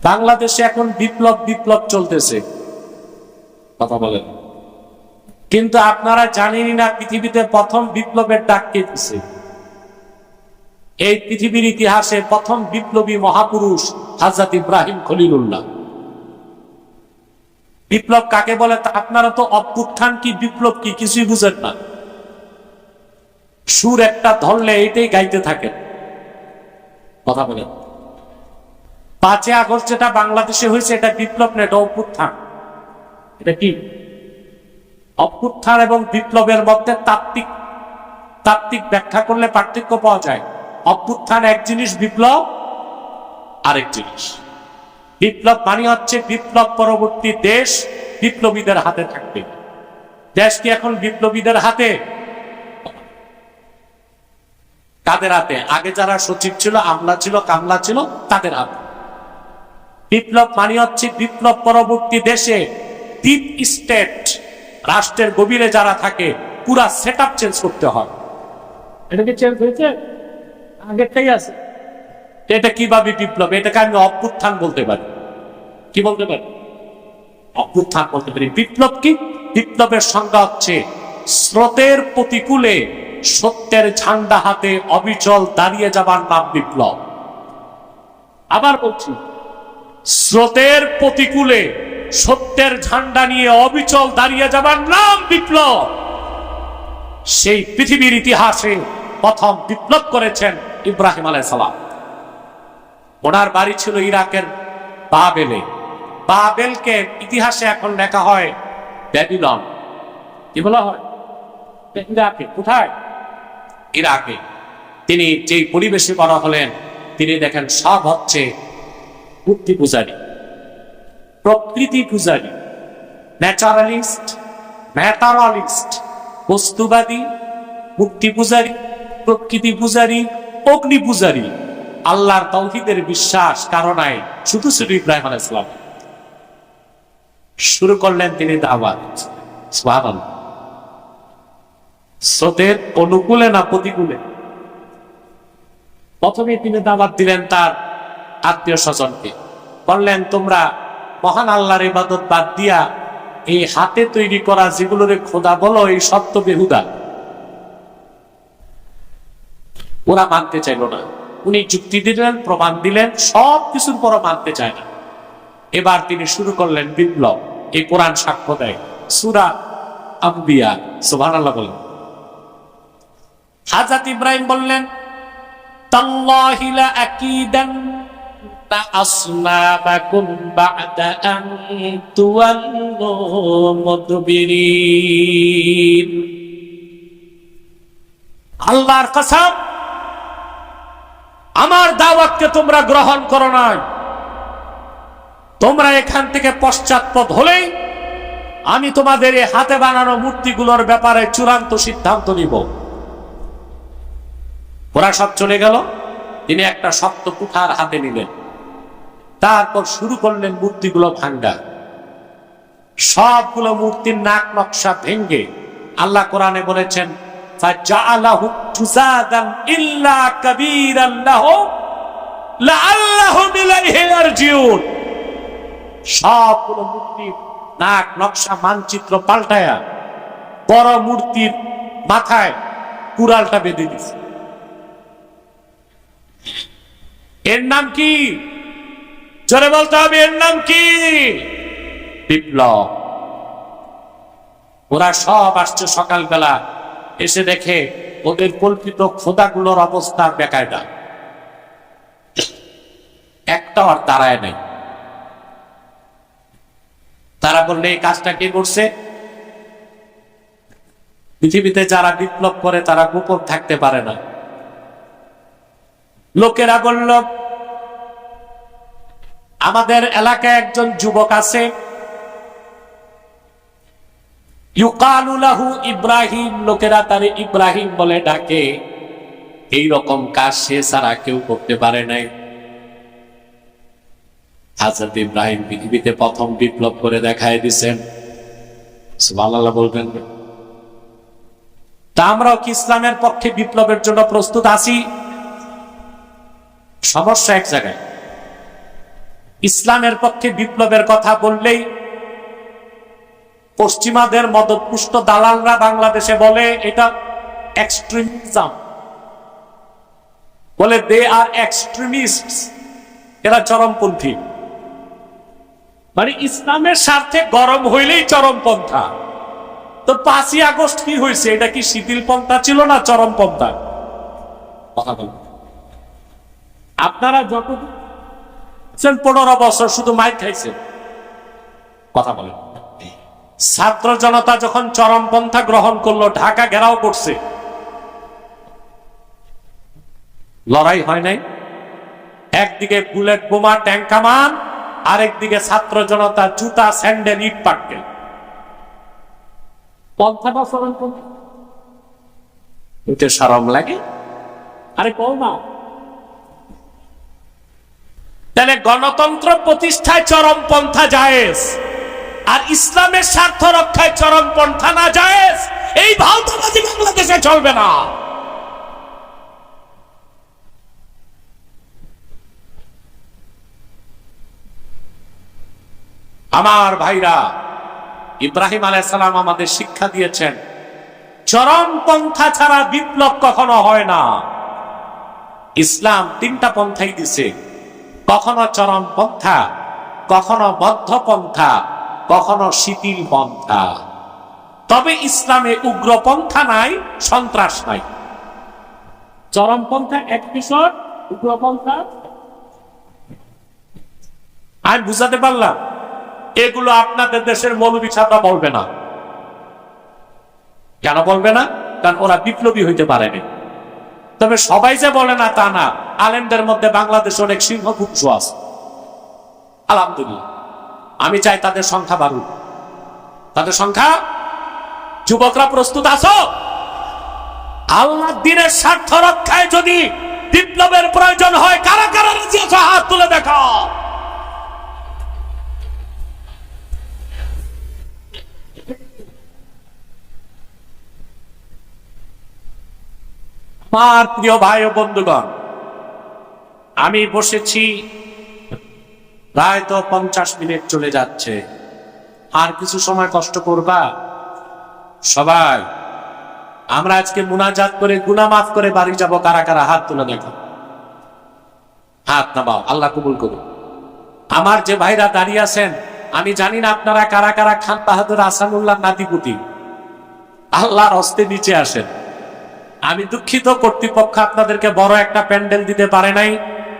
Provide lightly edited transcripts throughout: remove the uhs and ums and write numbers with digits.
বাংলাদেশে এখন বিপ্লব বিপ্লব চলতেছে, কথা বলেন, কিন্তু আপনারা জানেনই না পৃথিবীতে প্রথম বিপ্লবের ডাক কে দিছে। এই পৃথিবীর ইতিহাসে প্রথম বিপ্লবী মহাপুরুষ হযরত ইব্রাহিম খলিলুল্লাহ। বিপ্লব কাকে বলে আপনারা তো অভ্যুত্থান কি বিপ্লব কি কিছুই বুঝেন না। সুর একটা ধরলে এটাই গাইতে থাকেন, কথা বলেন। 5 আগস্ট যেটা বাংলাদেশে হয়েছে এটা বিপ্লব না, এটা অভ্যুত্থান। এটা কি অভ্যুত্থান এবং বিপ্লবের মধ্যে তাত্ত্বিক ব্যাখ্যা করলে পার্থক্য পাওয়া যায়। অভ্যুত্থান এক জিনিস, বিপ্লব আরেক জিনিস। বিপ্লব মানে হচ্ছে বিপ্লব পরবর্তী দেশ বিপ্লবীদের হাতে থাকবে। দেশ কি এখন বিপ্লবীদের হাতে? কাদের হাতে? আগে যারা সচিব ছিল, আমলা ছিল, কামলা ছিল, তাদের হাতে। বিপ্লব মানে হচ্ছে বিপ্লব পরবর্তী দেশে ডিপ স্টেট, রাষ্ট্রের গভীরে যারা থাকে, পুরা সেটআপ চেঞ্জ করতে হয়। এটা কি চেঞ্জ হয়েছে? আগেরটাই আছে। এটা কিভাবে বিপ্লব? এটাকে আমি অভ্যুত্থান বলতে পারি। কি বলতে পারি? অভ্যুত্থান বলতে পারি। বিপ্লব কি? বিপ্লবের সংজ্ঞা হচ্ছে স্রোতের প্রতিকূলে সত্যের ঝান্ডা হাতে অবিচল দাঁড়িয়ে যাবার নাম বিপ্লব। আবার বলছি, স্রোতের প্রতিকূলে সত্যের ঝান্ডা নিয়ে অবিচল দাঁড়িয়ে যাবার নাম বিপ্লব। সেই পৃথিবীর ইতিহাসে প্রথম বিপ্লব করেছেন ইব্রাহিম আলাইহিস সালাম। ওনার বাড়ি ছিল ইরাকের বাবেলে। বাবেলকে ইতিহাসে এখন লেখা হয় ব্যাবিলন। কি বলা হয়? ইরাকে। কোথায়? ইরাকে। তিনি যেই পরিবেশে বড় হলেন, তিনি দেখেন সব হচ্ছে মূর্তি পূজারী, প্রকৃতি পূজারী, ন্যাচারালিস্ট, ম্যাটারালিস্ট, বস্তুবাদী, মূর্তি পূজারী, প্রকৃতি পূজারী, অগ্নি পূজারী। আল্লাহর তাওহীদের বিশ্বাস কারো নাই, শুধু শুধু ইব্রাহিম আলাইহিস সালাম। শুরু করলেন তিনি দাওয়াত। সুবহানাল্লাহ। স্রোতের অনুকূলে না প্রতিকূলে? প্রথমে তিনি দাওয়াত দিলেন তার আত্মীয় স্বজনকে। বললেন, তোমরা মহান আল্লাহর ইবাদত বাদ দিয়া এই হাতে তৈরি করা যেগুলোরে খোদা বলো, এই সত্য বেহুদা। ওরা মানতে চাইল না। উনি যুক্তি দিলেন, প্রমাণ দিলেন, সব কিছুর পর মানতে চায় না। এবার তিনি শুরু করলেন বিপ্লব। এই কোরআন সাক্ষ্য দেয়, সূরা আম্বিয়া। সুবহানাল্লাহ বলেন। হযরত ইব্রাহিম বললেন, তাল্লাহি লা আকিদান্না আসনামাকুম বা'দা আন তুওয়াল্লু মুদবিরিন। আল্লাহর কসম, আমার দাওয়াতকে তোমরা গ্রহণ করো না, তোমরা এখান থেকে পশ্চাৎপদ হলেই আমি তোমাদের এই হাতে বানানো মূর্তিগুলোর ব্যাপারে চূড়ান্ত সিদ্ধান্ত নিব। ওরা সব চলে গেল। তিনি একটা শক্ত কুঠার হাতে নিলেন, তারপর শুরু করলেন মূর্তিগুলো ভাঙ্গা। সবগুলো মূর্তির নাক নকশা ভেঙ্গে আল্লাহ কোরআনে বলেছেন, ফাজআলাহু তুসাদান ইল্লা কাবীরান লাহু লাআল্লাহুম ইলাইহি ইয়ারজিউন। সবগুলো মূর্তির নাক নকশা মানচিত্র পাল্টায়া বড় মূর্তির মাথায় কুড়ালটা বেঁধে দিছে। এর নাম কি? জোরে বলতে হবে, এর নাম কি? বিপ্লব। ওরা সব আসছে সকালবেলা, এসে দেখে ওদের কল্পিত খোদাগুলোর অবস্থা বেকায়দা, একটা আর দাঁড়ায় নাই। তারা বললে, এই কাজটা কে করছে? পৃথিবীতে যারা বিপ্লব করে তারা গোপন থাকতে পারে না। লোকেরা বলল, আমাদের এলাকায় একজন যুবক আছে, ইউকালু লাহু ইব্রাহিম, লোকেরা তারে ইব্রাহিম বলে ডাকে। এই রকম কাজ সে ছাড়া কেউ করতে পারে নাই। হযরত ইব্রাহিম পৃথিবীতে প্রথম বিপ্লব করে দেখায় দিয়েছেন। সুবহানাল্লাহ বলবেন। তা আমরাও কি ইসলামের পক্ষে বিপ্লবের জন্য প্রস্তুত আছি? সমস্যা এক জায়গায়, ইসলামের পক্ষে বিপ্লবের কথা বললেই পশ্চিমাদের মদতপুষ্ট দালালরা বাংলাদেশে বলে এটা এক্সট্রিমিজম, বলে দে আর এক্সট্রিমিস্ট, এরা চরমপন্থী। মানে ইসলামের স্বার্থে গরম হইলেই চরমপন্থা। তো 5ই আগস্ট কি হয়েছে? এটা কি শিথিল পন্থা ছিল না চরমপন্থা? আপনারা যত 15 বছর শুধু মাইক খাইছেন, কথা বলেন। ছাত্র জনতা যখন চরমপন্থা গ্রহণ করলো, ঢাকা ঘেরাও করছে, লড়াই হয় নাই? একদিকে বুলেট বোমা ট্যাঙ্ক কামান, আরেকদিকে ছাত্র জনতা জুতা স্যান্ডেল ইট পাটকেল। পন্থাটা চরমপন্থা, এটা শরম লাগে? আরে কও না। তাহলে গণতন্ত্র প্রতিষ্ঠায় চরমপন্থা জায়েজ, আর ইসলামের স্বার্থ রক্ষায় চরমপন্থা না জায়েজ। এই ভাওতাবাজি বাংলাদেশে চলবে না। আমার ভাইরা, ইব্রাহিম আলাইহিস সালাম আমাদের শিক্ষা দিয়েছেন, চরমপন্থা ছাড়া বিপ্লব কখনো হয় না। ইসলাম 3টা পন্থাই দিছে, কখনো চরমপন্থা, কখনো মধ্যপন্থা, কখনো শিথিল পন্থা। তবে ইসলামে উগ্রপন্থা নাই, সন্ত্রাস নাই। চরমপন্থা এক বিষয়, উগ্রপন্থা। আমি বুঝাতে পারলাম? এগুলো আপনাদের দেশের মৌলবী ছাত্ররা বলবে না। কেন বলবে না? কারণ ওরা বিপ্লবী হইতে পারেনি। তবে সবাই যে বলে না তা না, আলেমদের মধ্যে বাংলাদেশে অনেক সিংহপুরুষ আছে, আলহামদুলিল্লাহ। আমি চাই তাদের সংখ্যা বাড়ুক, তাদের সংখ্যা। যুবকরা প্রস্তুত আছো? আল্লাহর দ্বীনের স্বার্থ রক্ষায় যদি বিপ্লবের প্রয়োজন হয়, কারা কারা রাজি আছো? হাত তুলে দেখো। আমার প্রিয় ভাই ও বন্ধুগণ, আমি বসেছি, প্রায় তো 50 মিনিট চলে যাচ্ছে। আর কিছু সময় কষ্ট করবা সবাই। আমরা আজকে মুনাজাত করে গুনাহ মাফ করে বাড়ি যাব। কারা কারা হাত তুলে দেখো, হাত নামাও, আল্লাহ কবুল করুন। আমার যে ভাইরা দাঁড়িয়ে আছেন, আমি জানি না আপনারা কারা কারা খান বাহাদুর আহসানুল্লাহ নাতিপুতি। আল্লাহর হস্তে নিচে আসেন। আমি দুঃখিত, কর্তৃপক্ষ আপনাদেরকে বড় একটা প্যান্ডেল দিতে পারে নাই,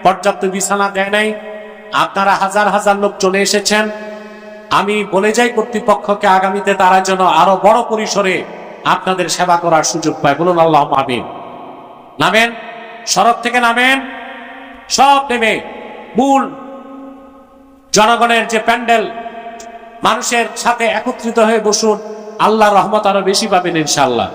পর্যাপ্ত বিছানা দেয় নাই। আপনারা হাজার হাজার লোক চলে এসেছেন। আমি বলে যাই কর্তৃপক্ষকে, আগামীতে তারা যেন আরো বড় পরিসরে আপনাদের সেবা করার সুযোগ পায়। বলুন আল্লাহুম্মা আমিন। নামেন, সড়ক থেকে নামেন, সব নেমে মূল জনগণের যে প্যান্ডেল, মানুষের সাথে একত্রিত হয়ে বসুন। আল্লাহর রহমত আরো বেশি পাবেন ইনশাআল্লাহ।